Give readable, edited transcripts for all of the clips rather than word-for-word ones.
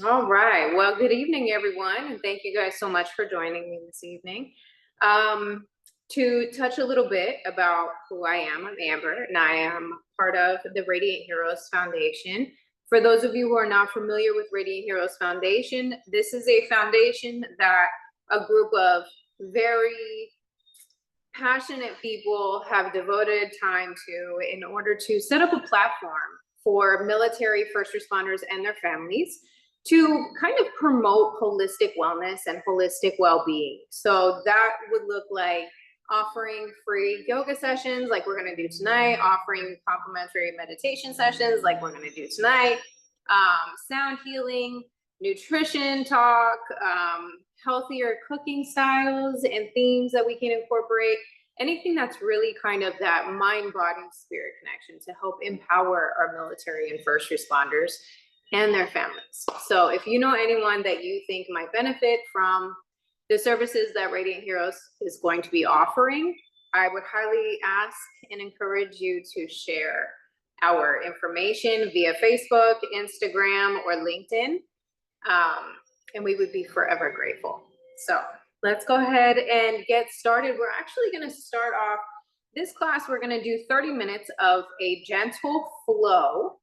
All right. Well, good evening, everyone, and thank you guys so much for joining me this evening. Um, to touch a little bit about who I am, I'm Amber, and I am part of the Radiant Heroes Foundation. For those of you who are not familiar with Radiant Heroes Foundation, this is a foundation that a group of very passionate people have devoted time to in order to set up a platform for military first responders and their families to kind of promote holistic wellness and holistic well-being. So that would look like offering free yoga sessions like we're going to do tonight, offering complimentary meditation sessions like we're going to do tonight, sound healing, nutrition talk, healthier cooking styles and themes that we can incorporate, anything that's really kind of that mind, body, spirit connection to help empower our military and first responders and their families. So if you know anyone that you think might benefit from the services that Radiant Heroes is going to be offering, I would highly ask and encourage you to share our information via Facebook, Instagram, or LinkedIn. And we would be forever grateful. So let's go ahead and get started. We're actually going to start off this class. We're going to do 30 minutes of a gentle flow.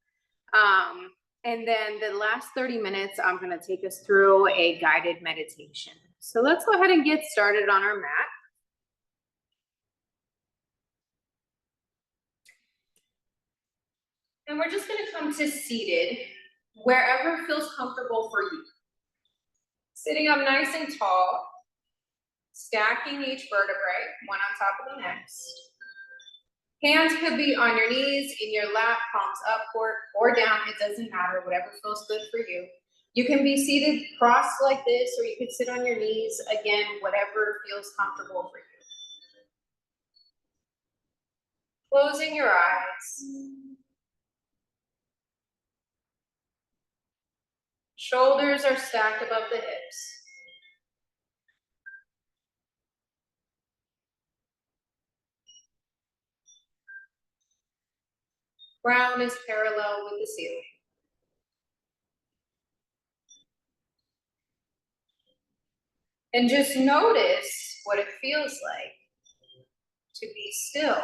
And then the last 30 minutes, I'm going to take us through a guided meditation. So let's go ahead and get started on our mat. And we're just going to come to seated wherever feels comfortable for you. Sitting up nice and tall, stacking each vertebrae, one on top of the next. Hands could be on your knees, in your lap, palms up or down. It doesn't matter, whatever feels good for you. You can be seated crossed like this, or you could sit on your knees. Again, whatever feels comfortable for you. Closing your eyes. Shoulders are stacked above the hips. Crown is parallel with the ceiling. And just notice what it feels like to be still.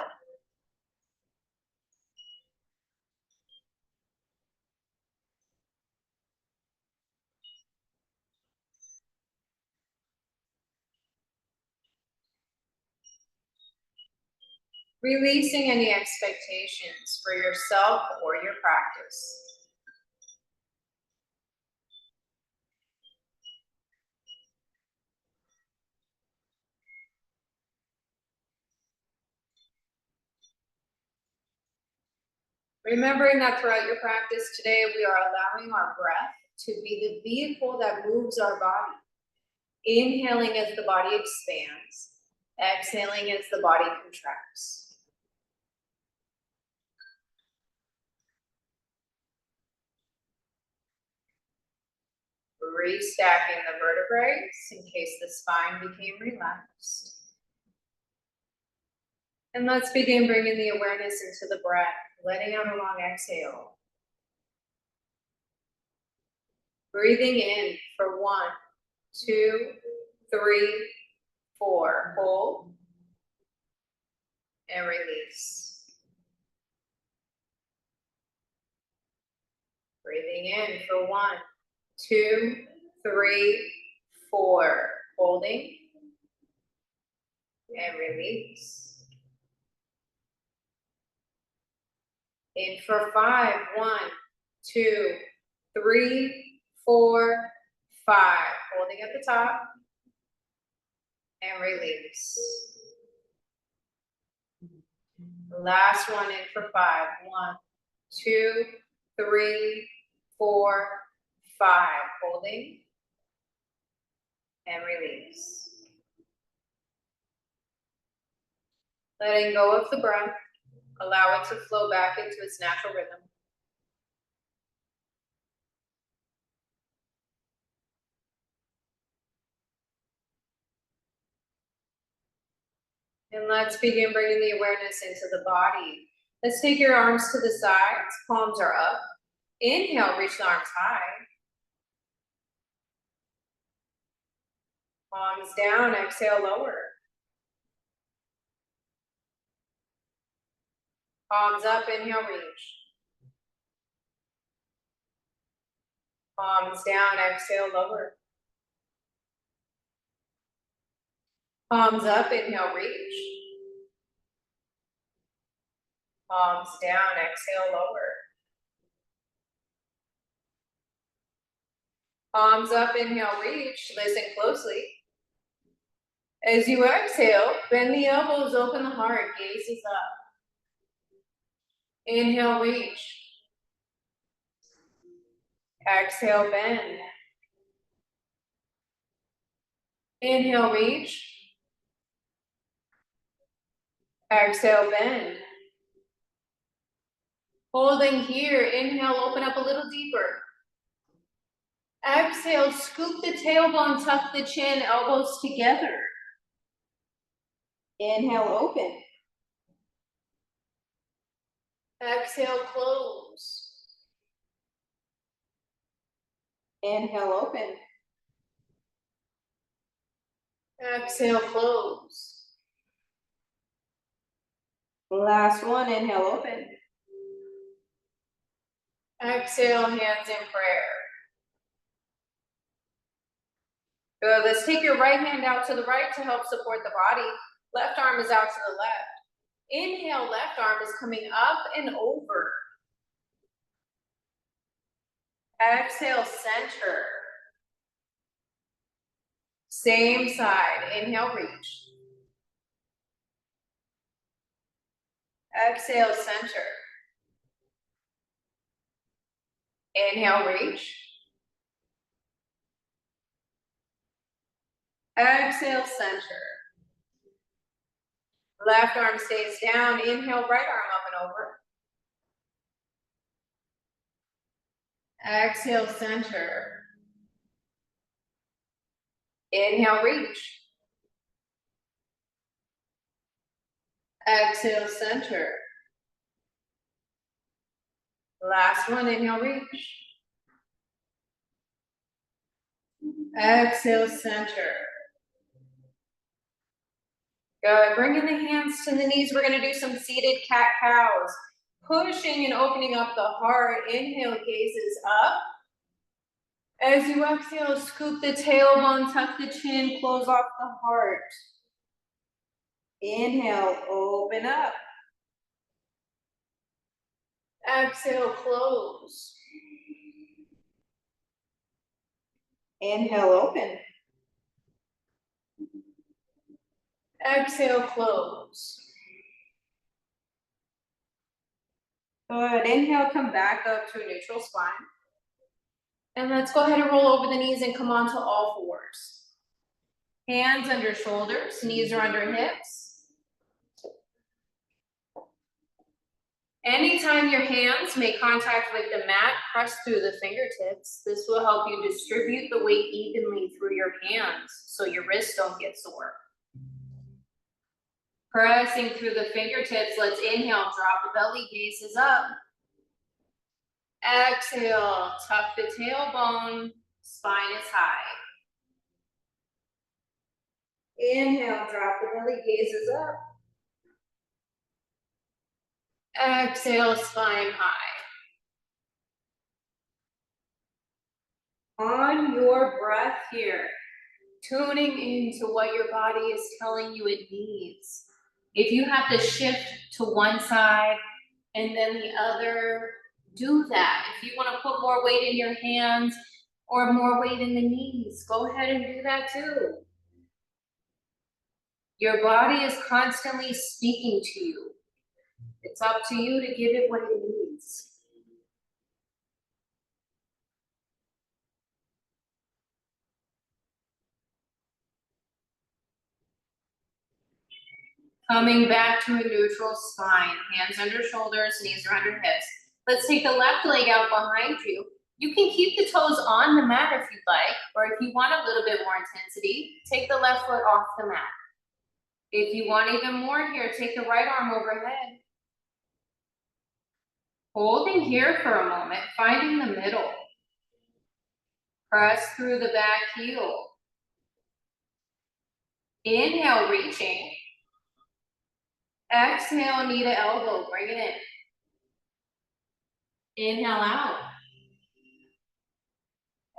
Releasing any expectations for yourself or your practice. Remembering that throughout your practice today, we are allowing our breath to be the vehicle that moves our body. Inhaling as the body expands, exhaling as the body contracts. Restacking the vertebrae in case the spine became relaxed. And let's begin bringing the awareness into the breath, letting out a long exhale. Breathing in for 1, 2, 3, 4. Hold and release. Breathing in for 1, 2, 3, 4. Holding and release. In for 5, 1, 2, 3, 4, 5. Holding at the top and release. Last one in for 5. 1, 2, 3, 4, 5. Holding and release. Letting go of the breath. Allow it to flow back into its natural rhythm. And let's begin bringing the awareness into the body. Let's take your arms to the sides, palms are up. Inhale, reach the arms high. Palms down, exhale, lower. Palms up, inhale, reach. Palms down, exhale, lower. Palms up, inhale, reach. Palms down, exhale, lower. Palms up, inhale, reach. Listen closely. As you exhale, bend the elbows, open the heart, gaze is up. Inhale, reach. Exhale, bend. Inhale, reach. Exhale, bend. Holding here, inhale, open up a little deeper. Exhale, scoop the tailbone, tuck the chin, elbows together. Inhale, open. Exhale, close. Inhale, open. Exhale, close. Last one, inhale, open. Exhale, hands in prayer. Good, let's take your right hand out to the right to help support the body. Left arm is out to the left. Inhale, left arm is coming up and over. Exhale, center. Same side, inhale, reach. Exhale, center. Inhale, reach. Exhale, center. Left arm stays down. Inhale, right arm up and over. Exhale, center. Inhale, reach. Exhale, center. Last one, inhale, reach. Exhale, center. Good, bringing the hands to the knees. We're gonna do some seated cat-cows. Pushing and opening up the heart. Inhale, gazes up. As you exhale, scoop the tailbone, tuck the chin, close off the heart. Inhale, open up. Exhale, close. Inhale, open. Exhale, close. Good, inhale, come back up to a neutral spine. And let's go ahead and roll over the knees and come onto all fours. Hands under shoulders, knees are under hips. Anytime your hands make contact with the mat, press through the fingertips. This will help you distribute the weight evenly through your hands so your wrists don't get sore. Pressing through the fingertips, let's inhale, drop the belly, gaze is up. Exhale, tuck the tailbone, spine is high. Inhale, drop the belly, gaze is up. Exhale, spine high. On your breath here, tuning into what your body is telling you it needs. If you have to shift to one side and then the other, do that. If you want to put more weight in your hands or more weight in the knees, go ahead and do that too. Your body is constantly speaking to you. It's up to you to give it what it needs. Coming back to a neutral spine, hands under shoulders, knees are under hips. Let's take the left leg out behind you. You can keep the toes on the mat if you'd like, or if you want a little bit more intensity, take the left foot off the mat. If you want even more here, take the right arm overhead. Holding here for a moment, finding the middle. Press through the back heel. Inhale, reaching. Exhale, knee to elbow, bring it in. Inhale out.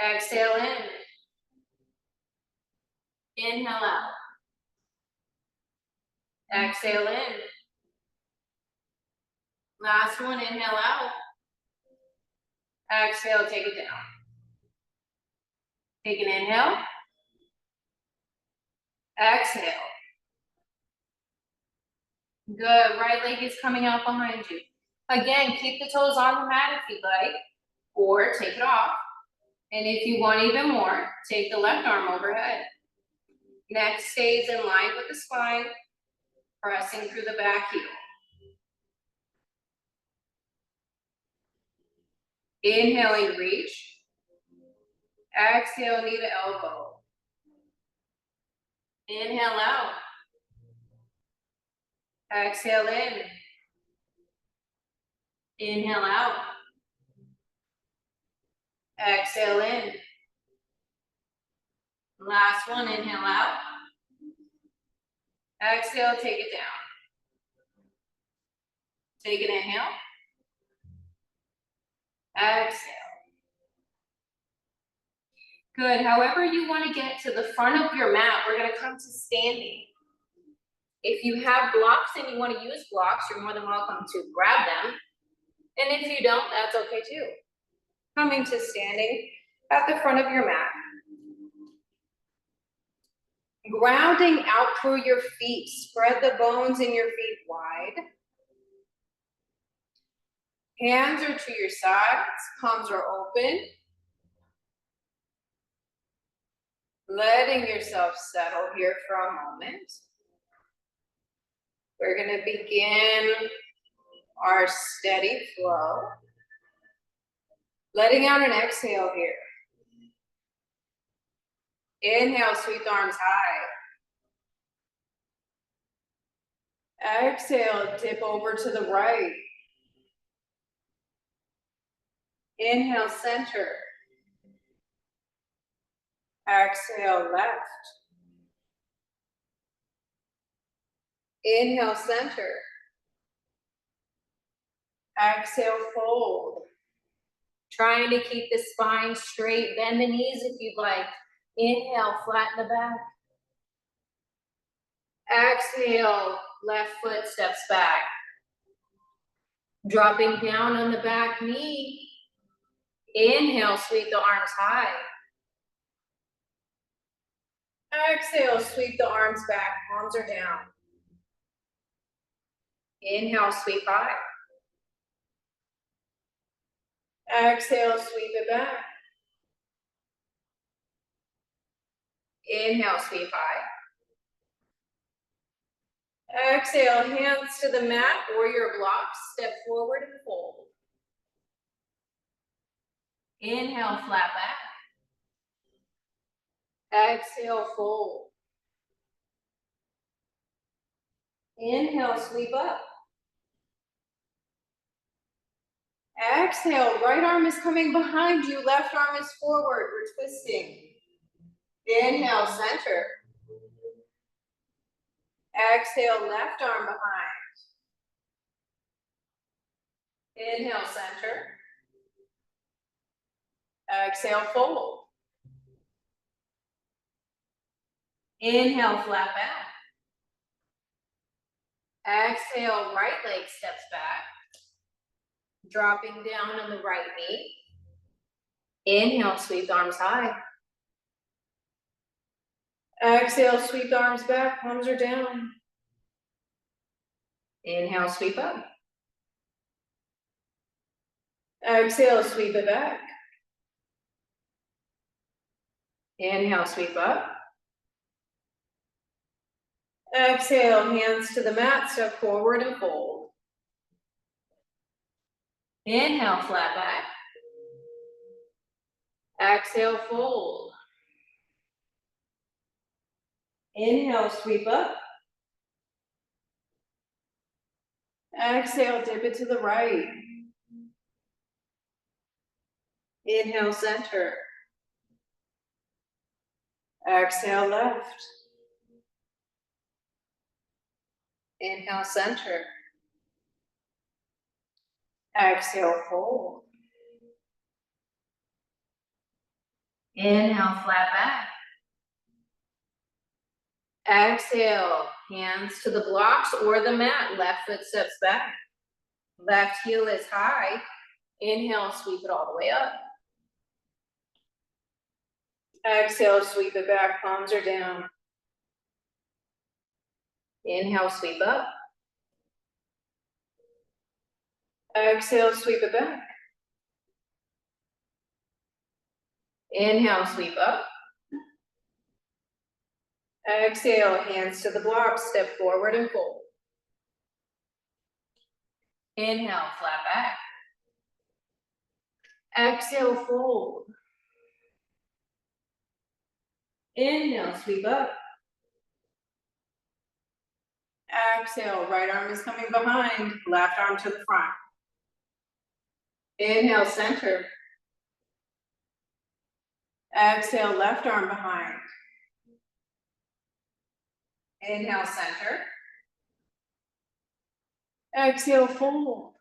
Exhale in. Inhale out. Exhale in. Last one, inhale out. Exhale, take it down. Take an inhale. Exhale. Good, right leg is coming out behind you. Again, keep the toes on the mat if you'd like, or take it off. And if you want even more, take the left arm overhead. Neck stays in line with the spine, pressing through the back heel. Inhaling, reach. Exhale, knee to elbow. Inhale out. Exhale in. Inhale out. Exhale in. Last one, inhale out. Exhale, take it down. Take an inhale. Exhale. Good, however you want to get to the front of your mat, we're gonna come to standing. If you have blocks and you want to use blocks, you're more than welcome to grab them. And if you don't, that's okay too. Coming to standing at the front of your mat. Grounding out through your feet. Spread the bones in your feet wide. Hands are to your sides, palms are open. Letting yourself settle here for a moment. We're going to begin our steady flow. Letting out an exhale here. Inhale, sweep the arms high. Exhale, dip over to the right. Inhale, center. Exhale, left. Inhale, center. Exhale, fold. Trying to keep the spine straight. Bend the knees if you'd like. Inhale, flatten the back. Exhale, left foot steps back. Dropping down on the back knee. Inhale, sweep the arms high. Exhale, sweep the arms back, palms are down. Inhale, sweep high. Exhale, sweep it back. Inhale, sweep high. Exhale, hands to the mat or your blocks. Step forward and fold. Inhale, flat back. Exhale, fold. Inhale, sweep up. Exhale, right arm is coming behind you, left arm is forward, we're twisting. Inhale, center. Exhale, left arm behind. Inhale, center. Exhale, fold. Inhale, flat back. Exhale, right leg steps back. Dropping down on the right knee. Inhale, sweep the arms high. Exhale, sweep the arms back, palms are down. Inhale, sweep up. Exhale, sweep it back. Inhale, sweep up. Exhale, hands to the mat, step forward and fold. Inhale, flat back. Exhale, fold. Inhale, sweep up. Exhale, dip it to the right. Inhale, center. Exhale, left. Inhale, center. Exhale, fold. Inhale, flat back. Exhale, hands to the blocks or the mat. Left foot steps back. Left heel is high. Inhale, sweep it all the way up. Exhale, sweep it back, palms are down. Inhale, sweep up. Exhale, sweep it back. Inhale, sweep up. Exhale, hands to the block, step forward and fold. Inhale, flat back. Exhale, fold. Inhale, sweep up. Exhale, right arm is coming behind, left arm to the front. Inhale, center. Exhale, left arm behind. Inhale, center. Exhale, fold.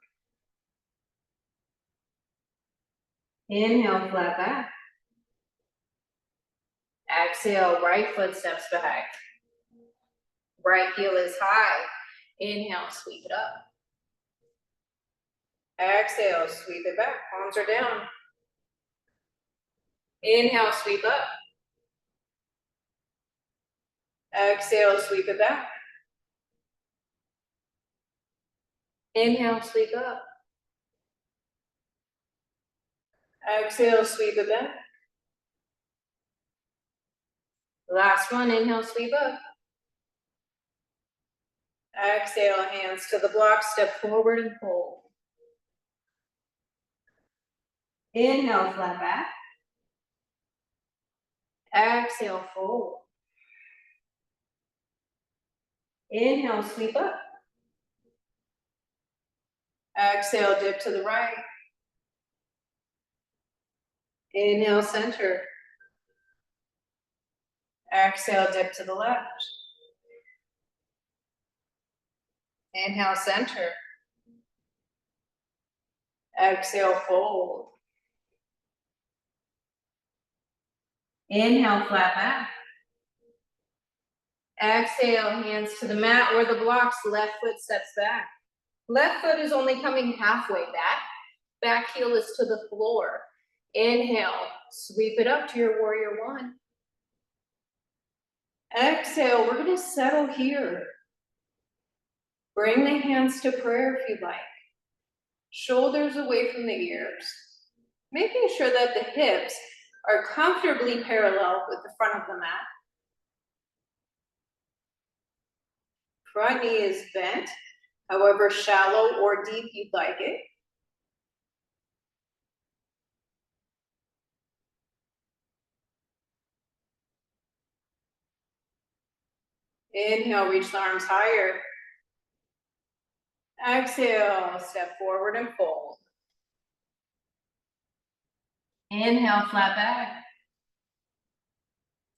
Inhale, flat back. Exhale, right foot steps back. Right heel is high. Inhale, sweep it up. Exhale, sweep it back. Palms are down. Inhale, sweep up. Exhale, sweep it back. Inhale, sweep up. Exhale, sweep it back. Last one, inhale, sweep up. Exhale, hands to the block, step forward and fold. Inhale, flat back. Exhale, fold. Inhale, sweep up. Exhale, dip to the right. Inhale, center. Exhale, dip to the left. Inhale, center. Exhale, fold. Inhale, flat back. Exhale, hands to the mat or the blocks, left foot steps back. Left foot is only coming halfway back. Back heel is to the floor. Inhale, sweep it up to your warrior one. Exhale, we're gonna settle here. Bring the hands to prayer if you'd like. Shoulders away from the ears. Making sure that the hips are comfortably parallel with the front of the mat. Front knee is bent, however shallow or deep you'd like it. Inhale, reach the arms higher. Exhale, step forward and fold. Inhale, flat back.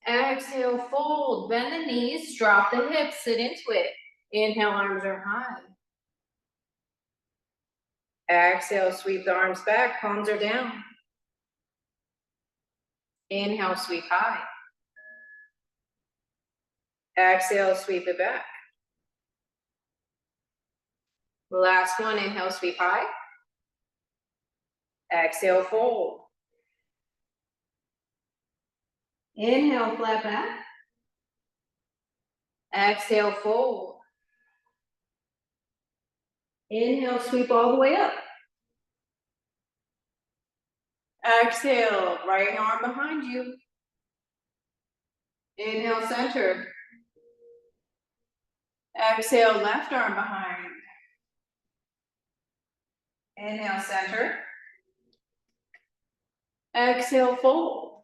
Exhale, fold, bend the knees, drop the hips, sit into it. Inhale, arms are high. Exhale, sweep the arms back, palms are down. Inhale, sweep high. Exhale, sweep it back. Last one, inhale, sweep high. Exhale, fold. Inhale, flat back. Exhale, fold. Inhale, sweep all the way up. Exhale, right arm behind you. Inhale, center. Exhale, left arm behind. Inhale, center. Exhale, fold.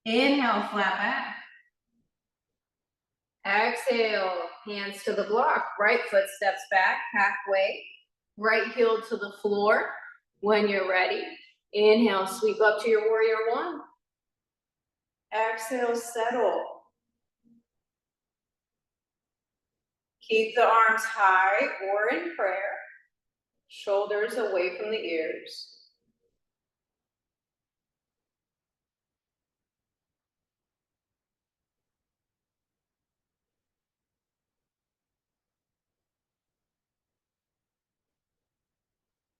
Inhale, flat back. Exhale, hands to the block. Right foot steps back, halfway. Right heel to the floor. When you're ready, inhale, sweep up to your warrior one. Exhale, settle. Keep the arms high or in prayer, shoulders away from the ears.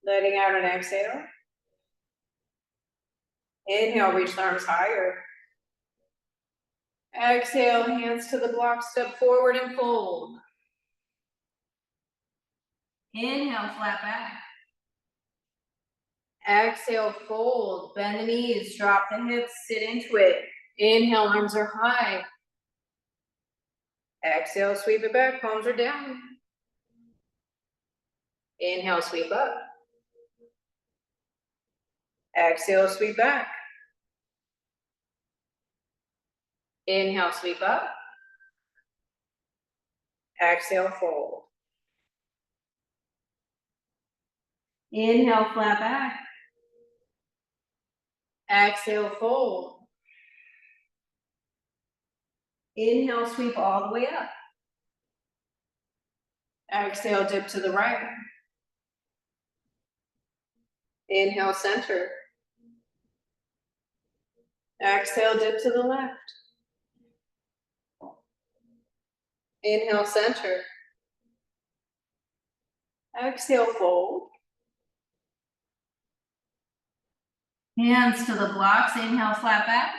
Letting out an exhale. Inhale, reach the arms higher. Exhale, hands to the block, step forward and fold. Inhale, flat back. Exhale, fold, bend the knees, drop the hips, sit into it. Inhale, arms are high. Exhale, sweep it back, palms are down. Inhale, sweep up. Exhale, sweep back. Inhale, sweep up. Exhale, fold. Inhale, flat back. Exhale, fold. Inhale, sweep all the way up. Exhale, dip to the right. Inhale, center. Exhale, dip to the left. Inhale, center. Exhale, fold. Hands to the blocks. Inhale, flat back.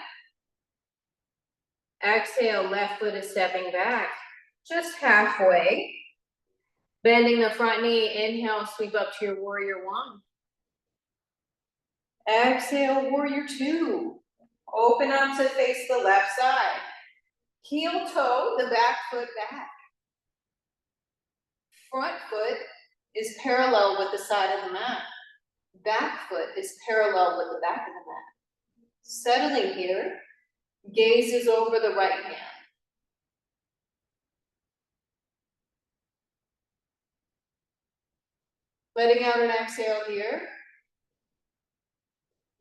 Exhale, left foot is stepping back, just halfway. Bending the front knee. Inhale, sweep up to your warrior one. Exhale, warrior two. Open up to face the left side. Heel toe, the back foot back. Front foot is parallel with the side of the mat. Back foot is parallel with the back of the mat. Settling here, gaze is over the right hand. Letting out an exhale here.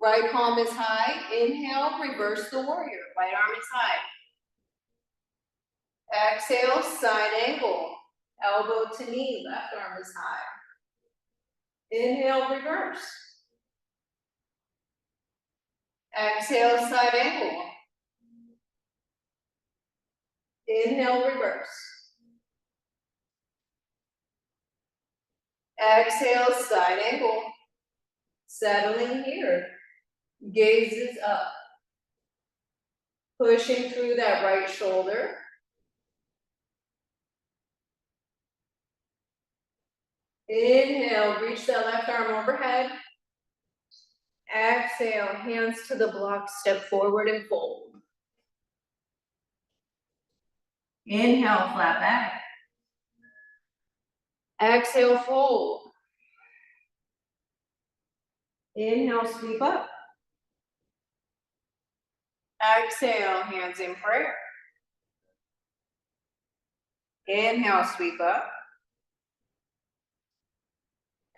Right palm is high. Inhale, reverse the warrior. Right arm is high. Exhale, side angle. Elbow to knee, left arm is high. Inhale, reverse. Exhale, side angle. Inhale, reverse. Exhale, side angle. Settling here. Gaze is up. Pushing through that right shoulder. Inhale, reach that left arm overhead. Exhale, hands to the block, step forward and fold. Inhale, flat back. Exhale, fold. Inhale, sweep up. Exhale, hands in prayer. Inhale, sweep up.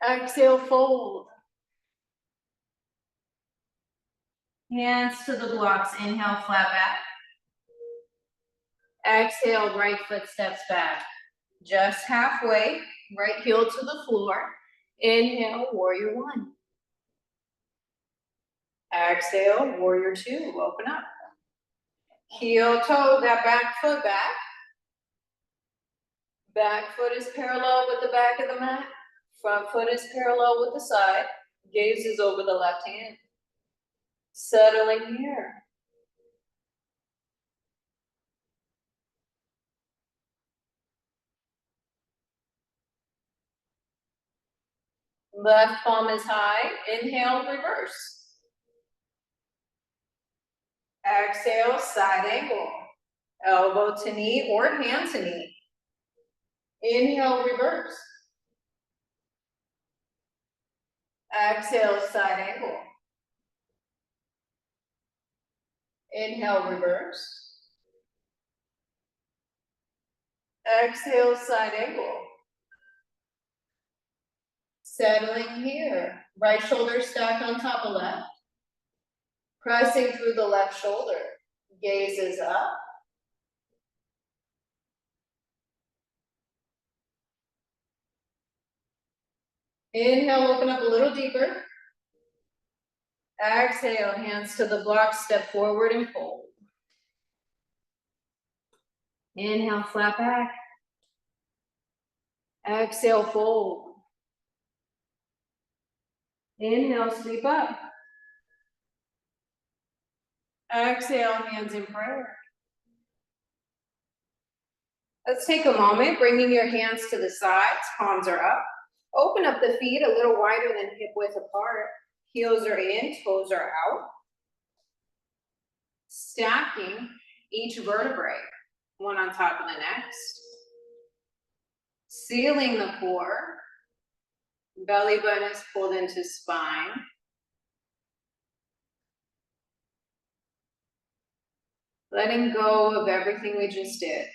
Exhale, fold. Hands to the blocks. Inhale, flat back. Exhale, right foot steps back. Just halfway, right heel to the floor. Inhale, warrior one. Exhale, warrior two, open up. Heel toe, that back foot back. Back foot is parallel with the back of the mat. Front foot is parallel with the side. Gaze is over the left hand. Settling here. Left palm is high. Inhale, reverse. Exhale, side angle. Elbow to knee or hand to knee. Inhale, reverse. Exhale, side angle. Inhale, reverse. Exhale, side angle. Settling here. Right shoulder stacked on top of left. Pressing through the left shoulder. Gaze is up. Inhale, open up a little deeper. Exhale, hands to the block, step forward and fold. Inhale, flat back. Exhale, fold. Inhale, sweep up. Exhale, hands in prayer. Let's take a moment, bringing your hands to the sides, palms are up. Open up the feet a little wider than hip width apart. Heels are in, toes are out. Stacking each vertebrae, one on top of the next. Sealing the core. Belly button is pulled into spine. Letting go of everything we just did.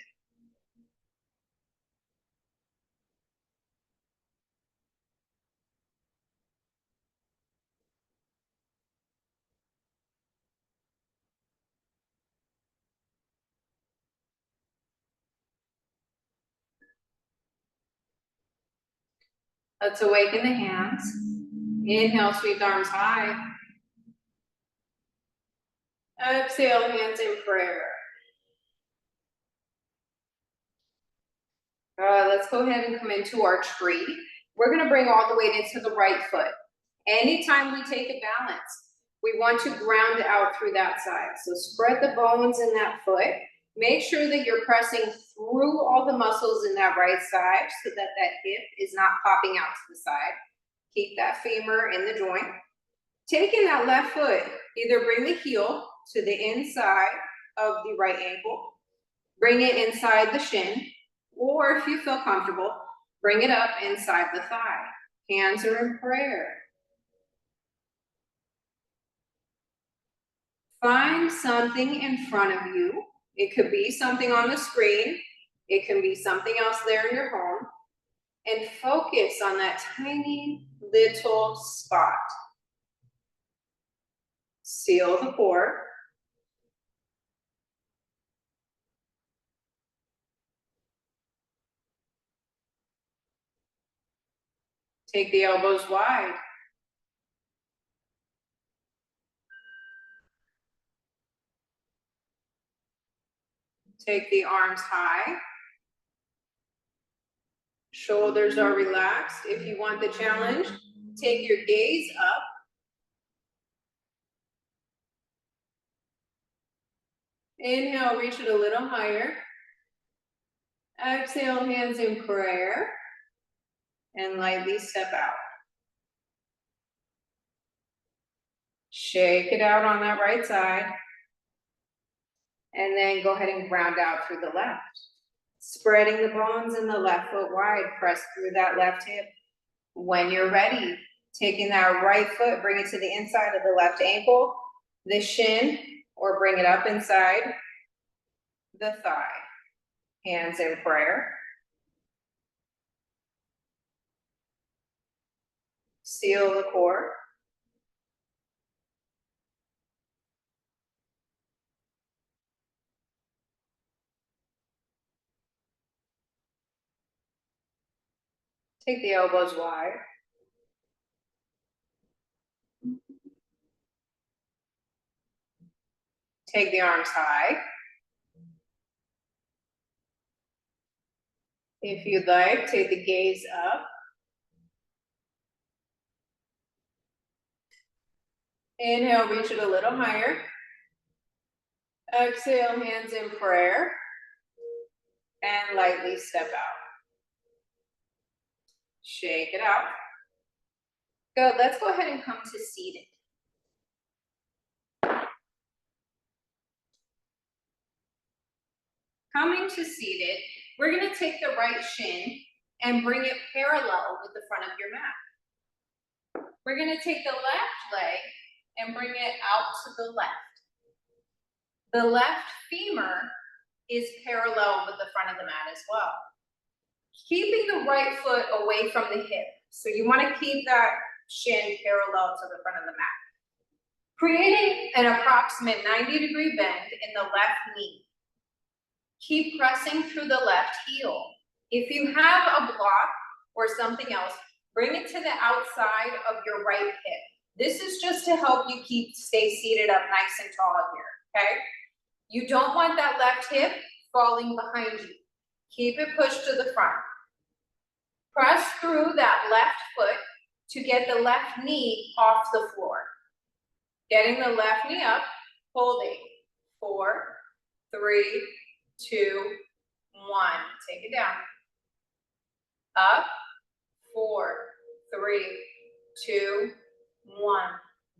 Let's awaken the hands. Inhale, sweep the arms high. Exhale, hands in prayer. Let's go ahead and come into our tree. We're gonna bring all the weight into the right foot. Anytime we take a balance, we want to ground out through that side. So spread the bones in that foot. Make sure that you're pressing through all the muscles in that right side so that that hip is not popping out to the side. Keep that femur in the joint. Taking that left foot, either bring the heel to the inside of the right ankle, bring it inside the shin, or if you feel comfortable, bring it up inside the thigh. Hands are in prayer. Find something in front of you. It could be something on the screen. It can be something else there in your home. And focus on that tiny little spot. Seal the core. Take the elbows wide. Take the arms high. Shoulders are relaxed. If you want the challenge, take your gaze up. Inhale, reach it a little higher. Exhale, hands in prayer. And lightly step out. Shake it out on that right side. And then go ahead and ground out through the left. Spreading the bones in the left foot wide, press through that left hip. When you're ready, taking that right foot, bring it to the inside of the left ankle, the shin, or bring it up inside the thigh. Hands in prayer. Seal the core. Take the elbows wide. Take the arms high. If you'd like, take the gaze up. Inhale, reach it a little higher. Exhale, hands in prayer. And lightly step out. Shake it out. Good, let's go ahead and come to seated. Coming to seated, we're gonna take the right shin and bring it parallel with the front of your mat. We're gonna take the left leg and bring it out to the left. The left femur is parallel with the front of the mat as well. Keeping the right foot away from the hip. So you wanna keep that shin parallel to the front of the mat. Creating an approximate 90-degree bend in the left knee. Keep pressing through the left heel. If you have a block or something else, Bring it to the outside of your right hip. This is just to help you stay seated up nice and tall here, okay? You don't want that left hip falling behind you. Keep it pushed to the front. Press through that left foot to get the left knee off the floor. Getting the left knee up, holding. 4, 3, 2, 1. Take it down. Up. 4, 3, 2, 1.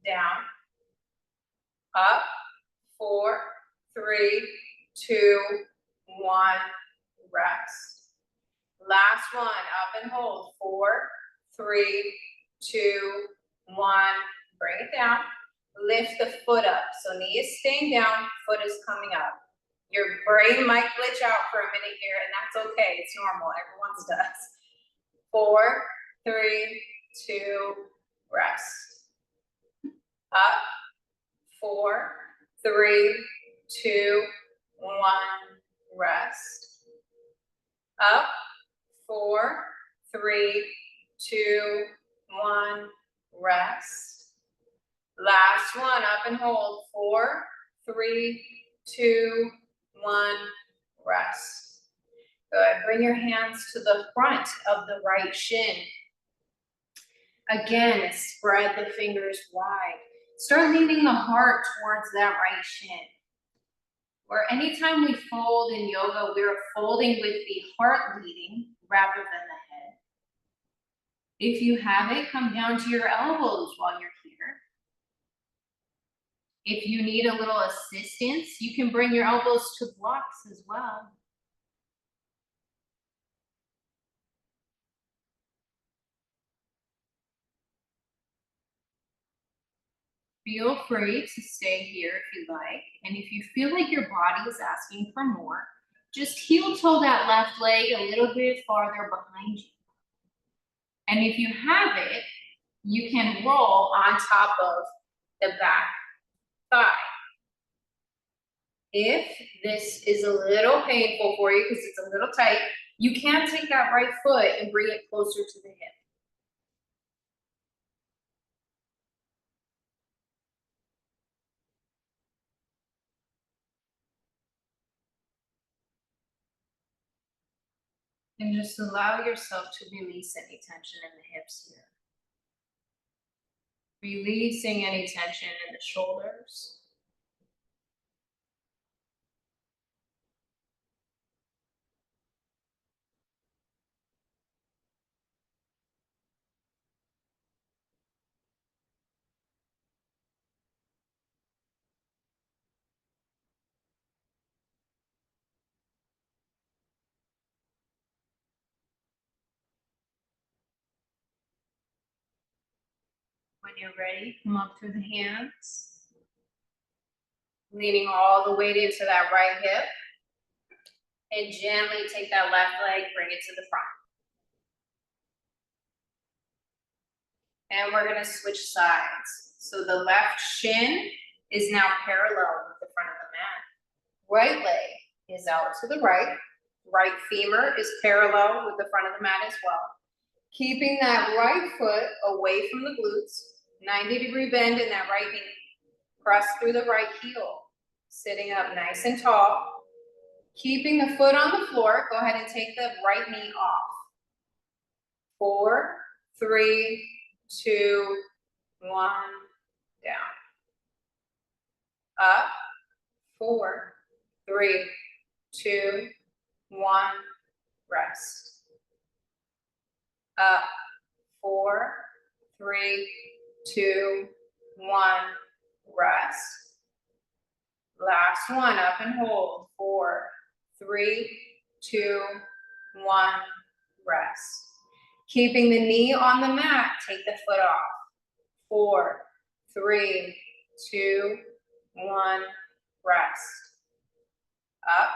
Down. Up. 4, 3, 2, 1. Rest. Last one. Up and hold. 4, 3, 2, 1. Bring it down. Lift the foot up. So knee is staying down, foot is coming up. Your brain might glitch out for a minute here, and that's okay. It's normal. Everyone's does. 4, 3, 2, rest. Up. 4, 3, 2, 1, rest. Up. 4, 3, 2, 1, rest. Last one, up and hold. 4, 3, 2, 1, rest. Good. Bring your hands to the front of the right shin. Again, spread the fingers wide. Start leaning the heart towards that right shin. Or anytime we fold in yoga, we're folding with the heart leading rather than the head. If you have it, come down to your elbows while you're here. If you need a little assistance, you can bring your elbows to blocks as well. Feel free to stay here if you like. And if you feel like your body is asking for more, just heel toe that left leg a little bit farther behind you. And if you have it, you can roll on top of the back thigh. If this is a little painful for you because it's a little tight, you can take that right foot and bring it closer to the hip. And just allow yourself to release any tension in the hips here. Releasing any tension in the shoulders. When you're ready, come up through the hands. Leaning all the weight into that right hip. And gently take that left leg, bring it to the front. And we're gonna switch sides. So the left shin is now parallel with the front of the mat. Right leg is out to the right. Right femur is parallel with the front of the mat as well. Keeping that right foot away from the glutes. 90-degree bend in that right knee. Press through the right heel. Sitting up nice and tall. Keeping the foot on the floor, go ahead and take the right knee off. 4, 3, 2, 1, down. Up. 4, 3, 2, 1, rest. Up. 4, 3, 2, 1, rest. Last one, up and hold. 4, 3, 2, 1, rest. Keeping the knee on the mat, take the foot off. 4, 3, 2, 1, rest. Up.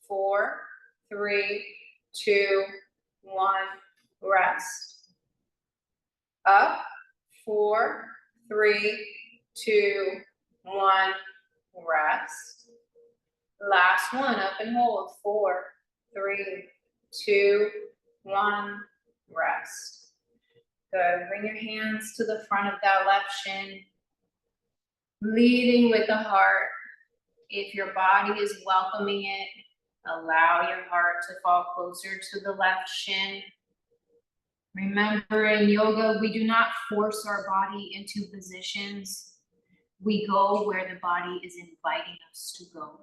4, 3, 2, 1, rest. Up. 4, 3, 2, 1, rest. Last one, up and hold. 4, 3, 2, 1, rest. Good. Bring your hands to the front of that left shin, leading with the heart. If your body is welcoming it, allow your heart to fall closer to the left shin. Remember, in yoga, we do not force our body into positions. We go where the body is inviting us to go.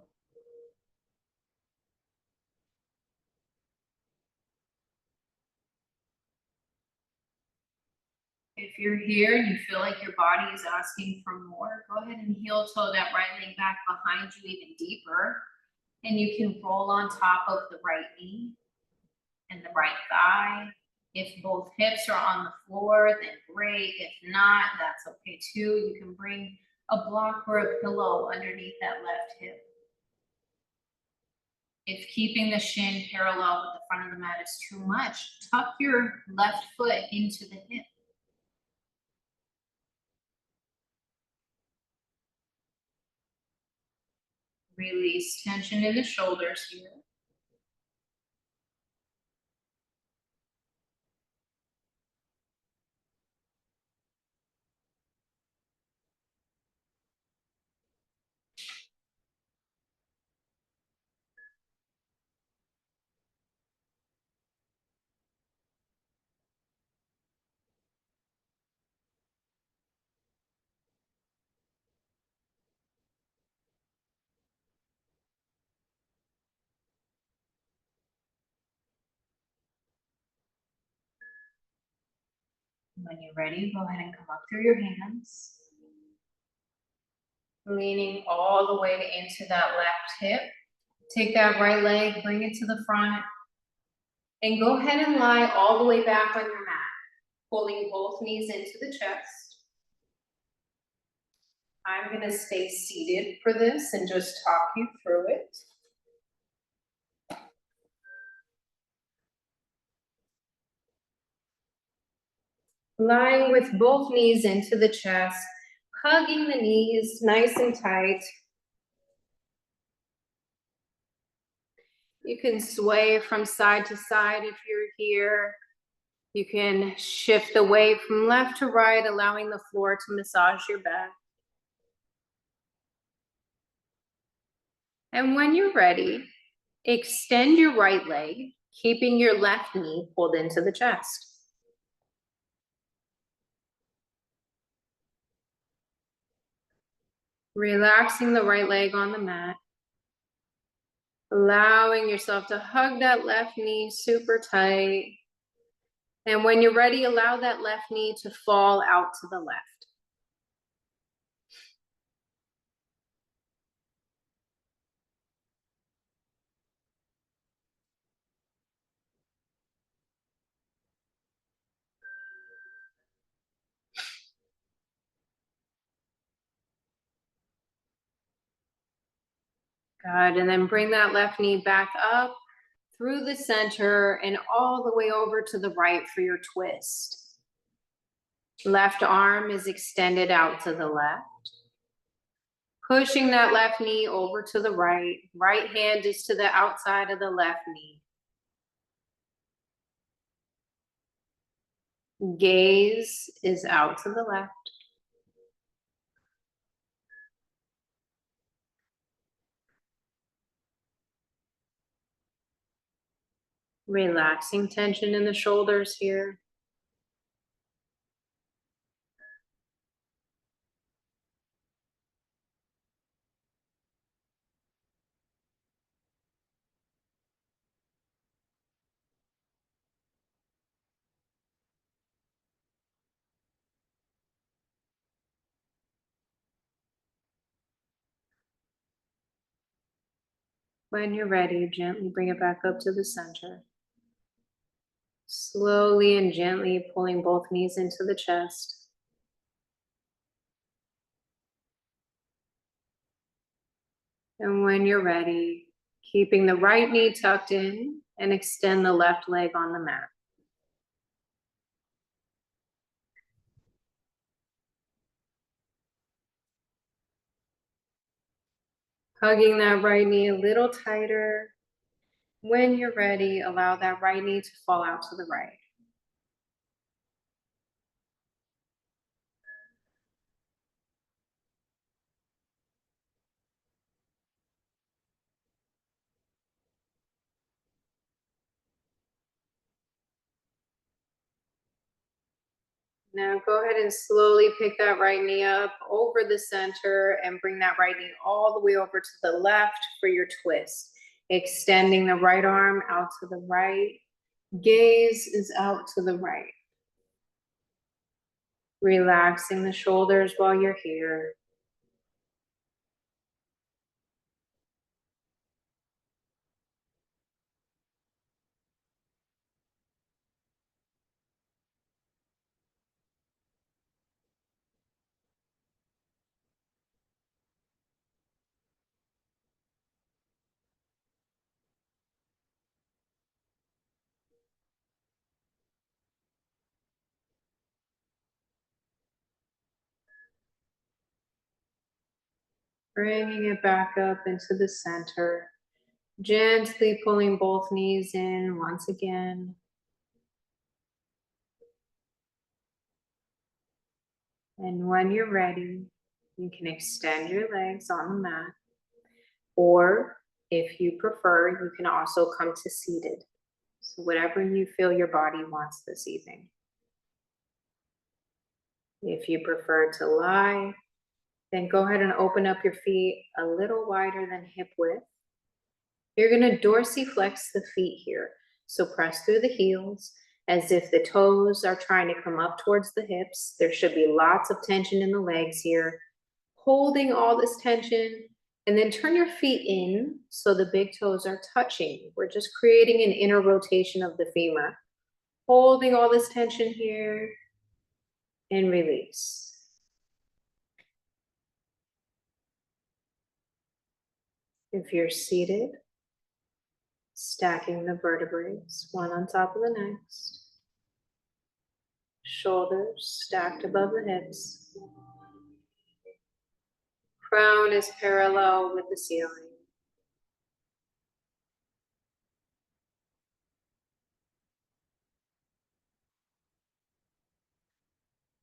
If you're here and you feel like your body is asking for more, go ahead and heel toe that right leg back behind you even deeper. And you can roll on top of the right knee and the right thigh. If both hips are on the floor, then great. If not, that's okay too. You can bring a block or a pillow underneath that left hip. If keeping the shin parallel with the front of the mat is too much, tuck your left foot into the hip. Release tension in the shoulders here. When you're ready, go ahead and come up through your hands. Leaning all the way into that left hip. Take that right leg, bring it to the front. And go ahead and lie all the way back on your mat, pulling both knees into the chest. I'm gonna stay seated for this and just talk you through it. Lying with both knees into the chest, hugging the knees nice and tight. You can sway from side to side if you're here. You can shift the weight from left to right, allowing the floor to massage your back. And when you're ready, extend your right leg, keeping your left knee pulled into the chest. Relaxing the right leg on the mat. Allowing yourself to hug that left knee super tight. And when you're ready, allow that left knee to fall out to the left. Good, and then bring that left knee back up through the center and all the way over to the right for your twist. Left arm is extended out to the left. Pushing that left knee over to the right. Right hand is to the outside of the left knee. Gaze is out to the left. Relaxing tension in the shoulders here. When you're ready, gently bring it back up to the center. Slowly and gently pulling both knees into the chest. And when you're ready, keeping the right knee tucked in and extend the left leg on the mat. Hugging that right knee a little tighter. When you're ready, allow that right knee to fall out to the right. Now go ahead and slowly pick that right knee up over the center and bring that right knee all the way over to the left for your twist. Extending the right arm out to the right. Gaze is out to the right. Relaxing the shoulders while you're here. Bringing it back up into the center. Gently pulling both knees in once again. And when you're ready, you can extend your legs on the mat. Or if you prefer, you can also come to seated. So whatever you feel your body wants this evening. If you prefer to lie, then go ahead and open up your feet a little wider than hip width. You're gonna dorsiflex the feet here. So press through the heels as if the toes are trying to come up towards the hips. There should be lots of tension in the legs here. Holding all this tension, and then turn your feet in so the big toes are touching. We're just creating an inner rotation of the femur. Holding all this tension here and release. If you're seated, stacking the vertebrae, one on top of the next. Shoulders stacked above the hips. Crown is parallel with the ceiling.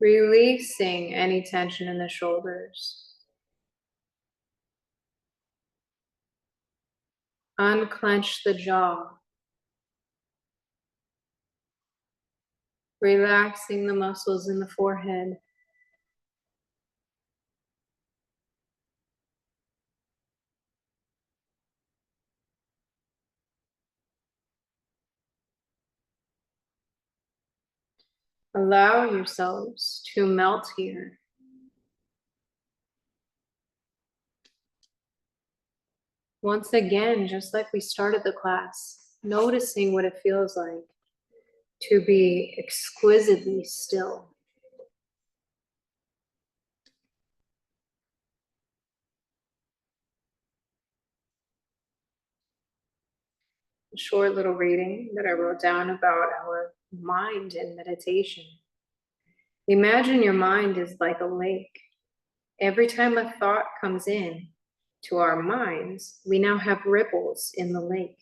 Releasing any tension in the shoulders. Unclench the jaw. Relaxing the muscles in the forehead. Allow yourselves to melt here. Once again, just like we started the class, noticing what it feels like to be exquisitely still. A short little reading that I wrote down about our mind and meditation. Imagine your mind is like a lake. Every time a thought comes in to our minds, we now have ripples in the lake.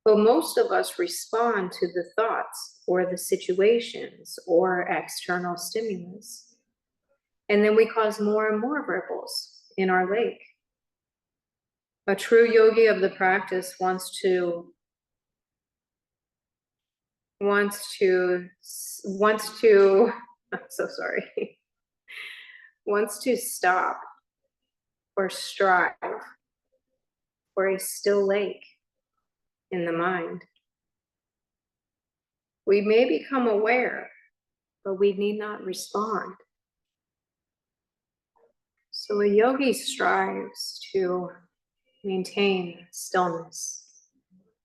But most of us respond to the thoughts or the situations or external stimulus. And then we cause more and more ripples in our lake. A true yogi of the practice wants to, I'm so sorry, wants to stop or strive for a still lake in the mind. We may become aware, but we need not respond. So a yogi strives to maintain stillness,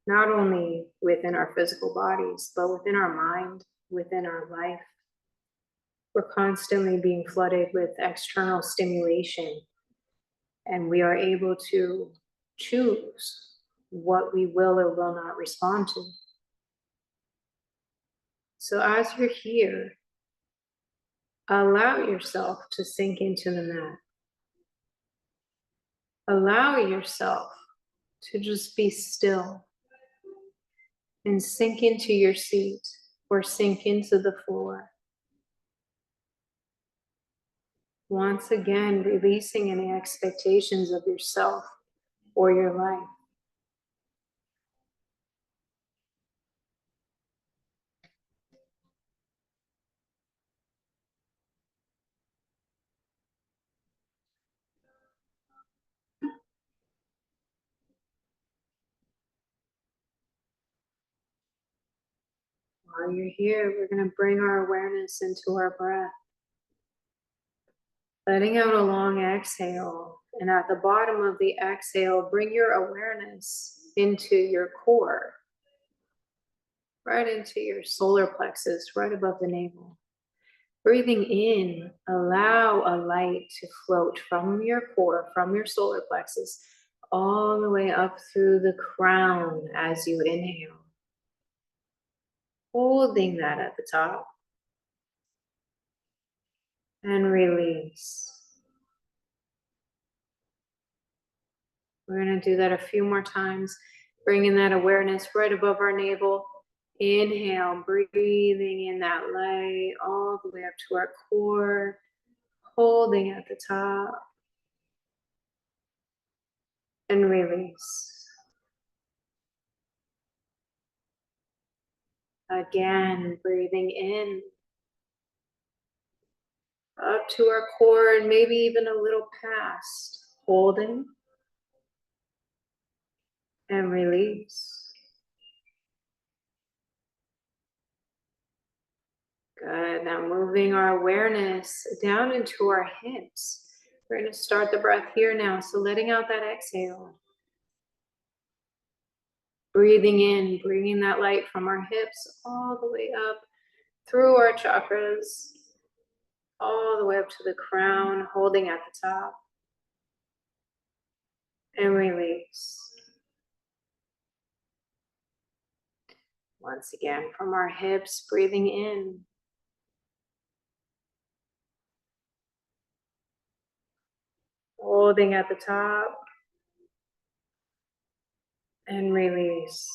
not only within our physical bodies, but within our mind, within our life. We're constantly being flooded with external stimulation, and we are able to choose what we will or will not respond to. So as you're here, allow yourself to sink into the mat. Allow yourself to just be still and sink into your seat or sink into the floor. Once again, releasing any expectations of yourself or your life. While you're here, we're going to bring our awareness into our breath, letting out a long exhale. And at the bottom of the exhale, bring your awareness into your core, right into your solar plexus, right above the navel. Breathing in, allow a light to float from your core, from your solar plexus, all the way up through the crown as you inhale. Holding that at the top. And release. We're going to do that a few more times, bringing that awareness right above our navel. Inhale, breathing in that light all the way up to our core, holding at the top, and release. Again, breathing in, up to our core, and maybe even a little past, holding, and release. Good. Now moving our awareness down into our hips. We're going to start the breath here now. So letting out that exhale. Breathing in, bringing that light from our hips all the way up through our chakras, all the way up to the crown, holding at the top. And release. Once again, from our hips, breathing in. Holding at the top. And release.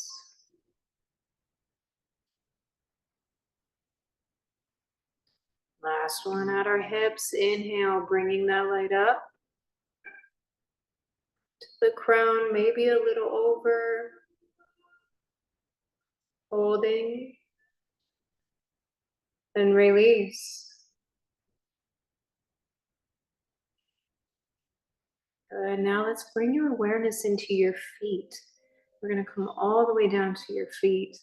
Last one at our hips. Inhale, bringing that light up to the crown, maybe a little over. Holding. And release. Good. Now let's bring your awareness into your feet. We're going to come all the way down to your feet,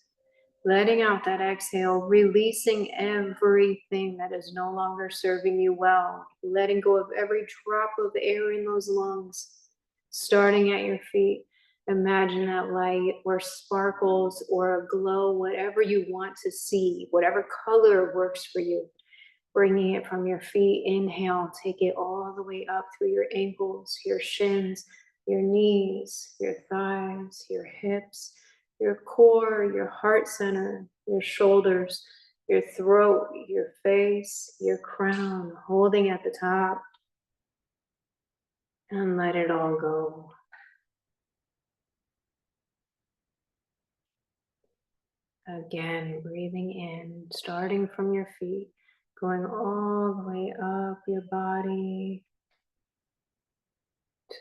letting out that exhale, releasing everything that is no longer serving you well, letting go of every drop of air in those lungs. Starting at your feet, imagine that light or sparkles or a glow, whatever you want to see, whatever color works for you. Bringing it from your feet, inhale, take it all the way up through your ankles, your shins, your knees, your thighs, your hips, your core, your heart center, your shoulders, your throat, your face, your crown, holding at the top, and let it all go. Again, breathing in, starting from your feet, going all the way up your body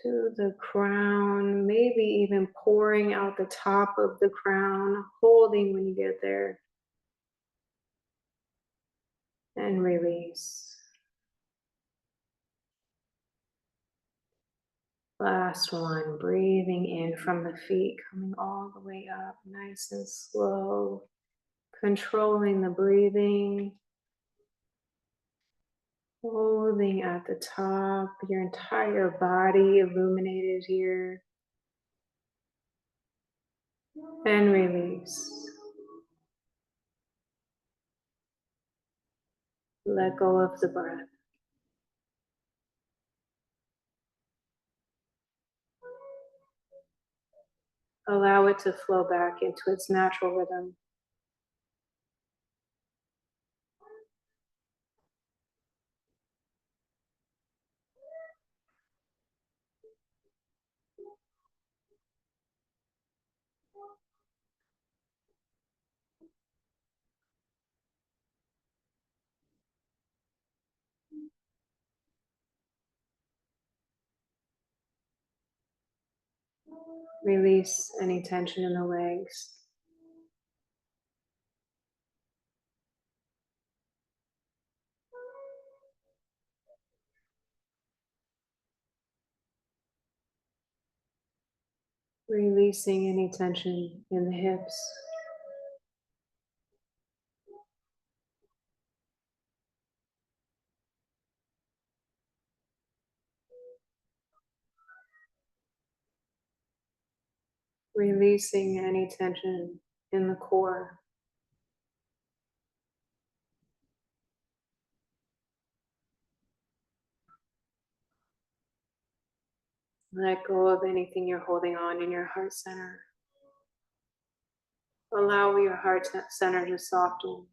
to the crown, maybe even pouring out the top of the crown, holding when you get there. And release. Last one, breathing in from the feet, coming all the way up, nice and slow, controlling the breathing. Holding at the top, your entire body illuminated here. And release. Let go of the breath. Allow it to flow back into its natural rhythm. Release any tension in the legs. Releasing any tension in the hips. releasing any tension in the core. Let go of anything you're holding on in your heart center. Allow your heart center to soften.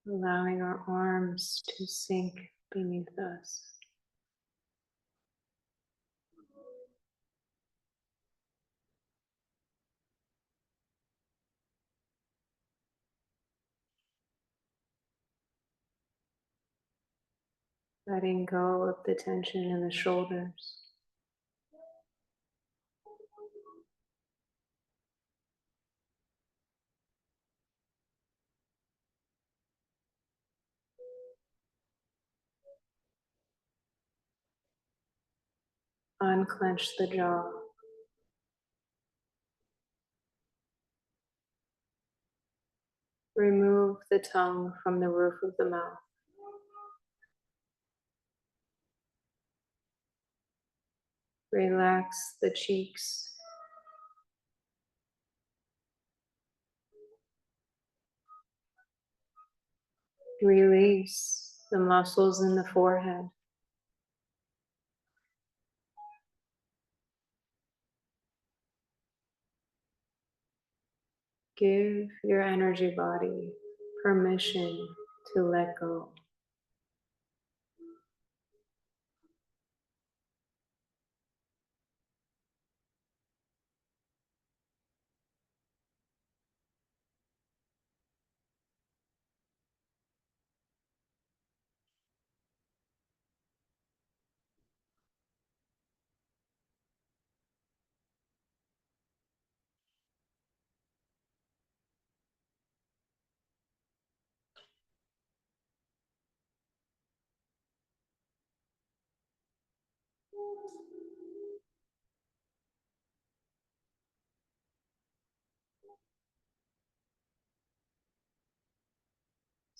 Allowing our arms to sink beneath us. Letting go of the tension in the shoulders. Unclench the jaw. Remove the tongue from the roof of the mouth. Relax the cheeks. Release the muscles in the forehead. Give your energy body permission to let go.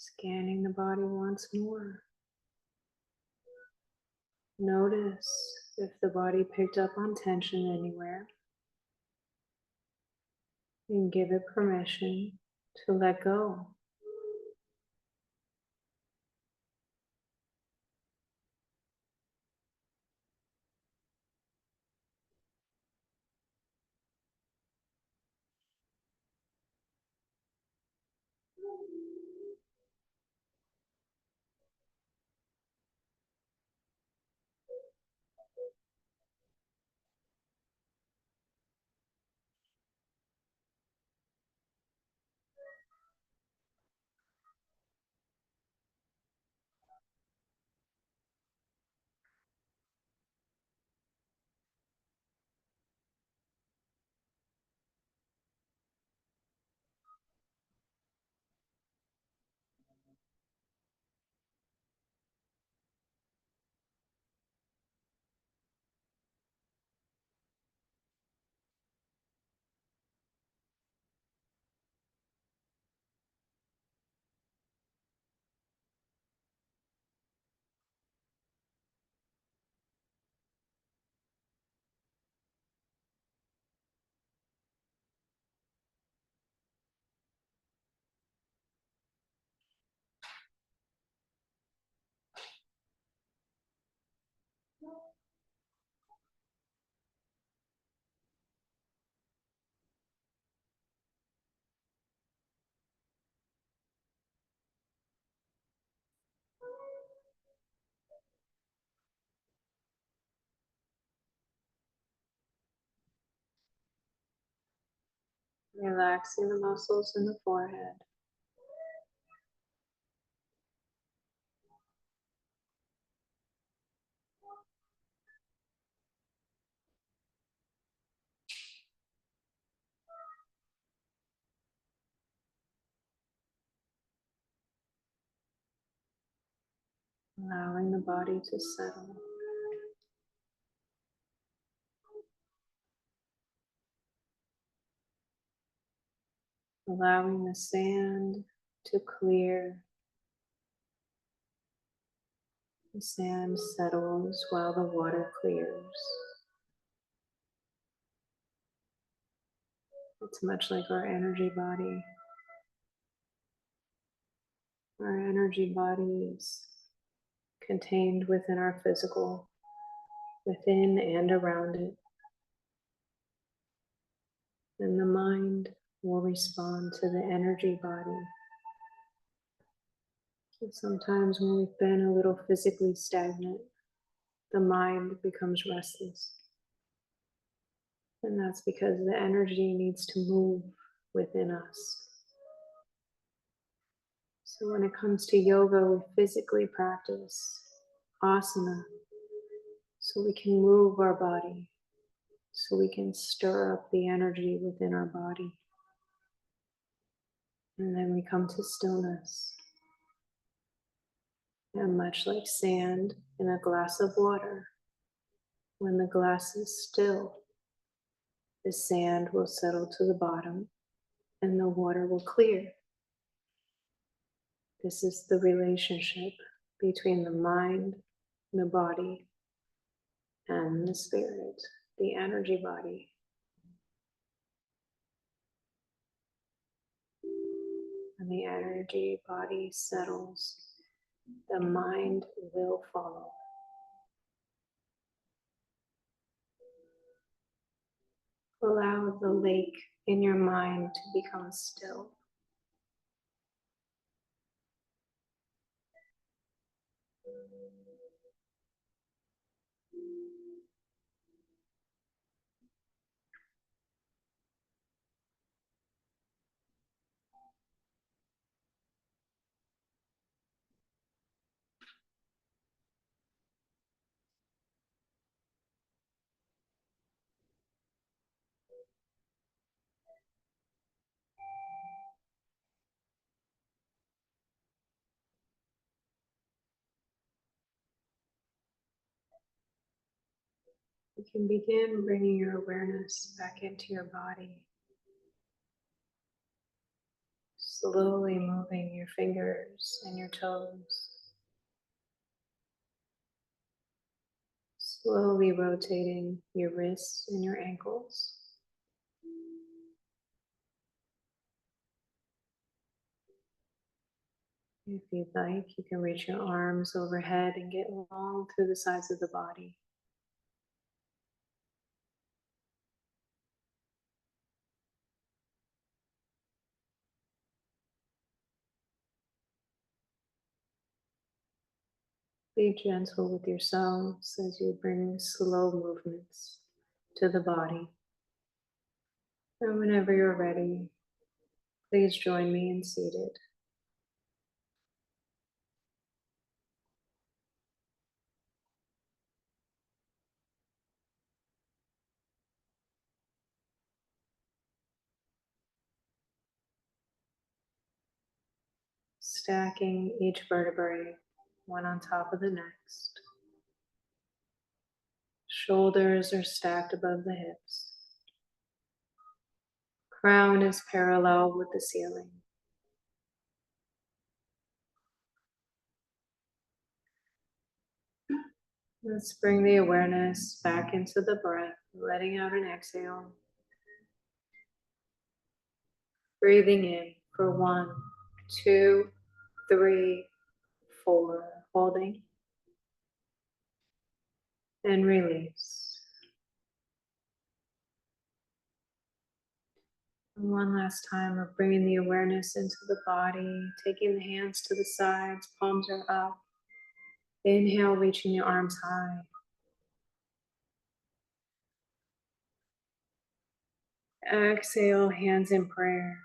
Scanning the body once more. Notice if the body picked up on tension anywhere, and give it permission to let go. Relaxing the muscles in the forehead. Allowing the body to settle. Allowing the sand to clear. The sand settles while the water clears. It's much like our energy body. Our energy body is contained within our physical, within and around it. And the mind will respond to the energy body. And sometimes when we've been a little physically stagnant, the mind becomes restless. And that's because the energy needs to move within us. So when it comes to yoga, we physically practice asana so we can move our body, so we can stir up the energy within our body. And then we come to stillness. And much like sand in a glass of water, when the glass is still, the sand will settle to the bottom and the water will clear. This is the relationship between the mind, the body, and the spirit, the energy body. When the energy body settles, the mind will follow. Allow the lake in your mind to become still. You can begin bringing your awareness back into your body. Slowly moving your fingers and your toes. Slowly rotating your wrists and your ankles. If you'd like, you can reach your arms overhead and get long through the sides of the body. Be gentle with yourselves as you bring slow movements to the body. And whenever you're ready, please join me in seated. Stacking each vertebrae one on top of the next. Shoulders are stacked above the hips. Crown is parallel with the ceiling. Let's bring the awareness back into the breath, letting out an exhale. Breathing in for 1, 2, 3, 4. Holding. And release. And one last time of bringing the awareness into the body, taking the hands to the sides, palms are up. Inhale, reaching your arms high. Exhale, hands in prayer.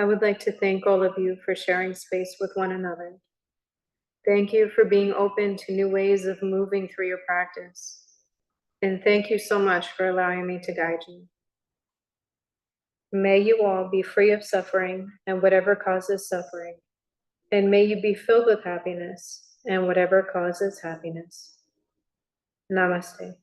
I would like to thank all of you for sharing space with one another. Thank you for being open to new ways of moving through your practice. And thank you so much for allowing me to guide you. May you all be free of suffering and whatever causes suffering. And may you be filled with happiness and whatever causes happiness. Namaste.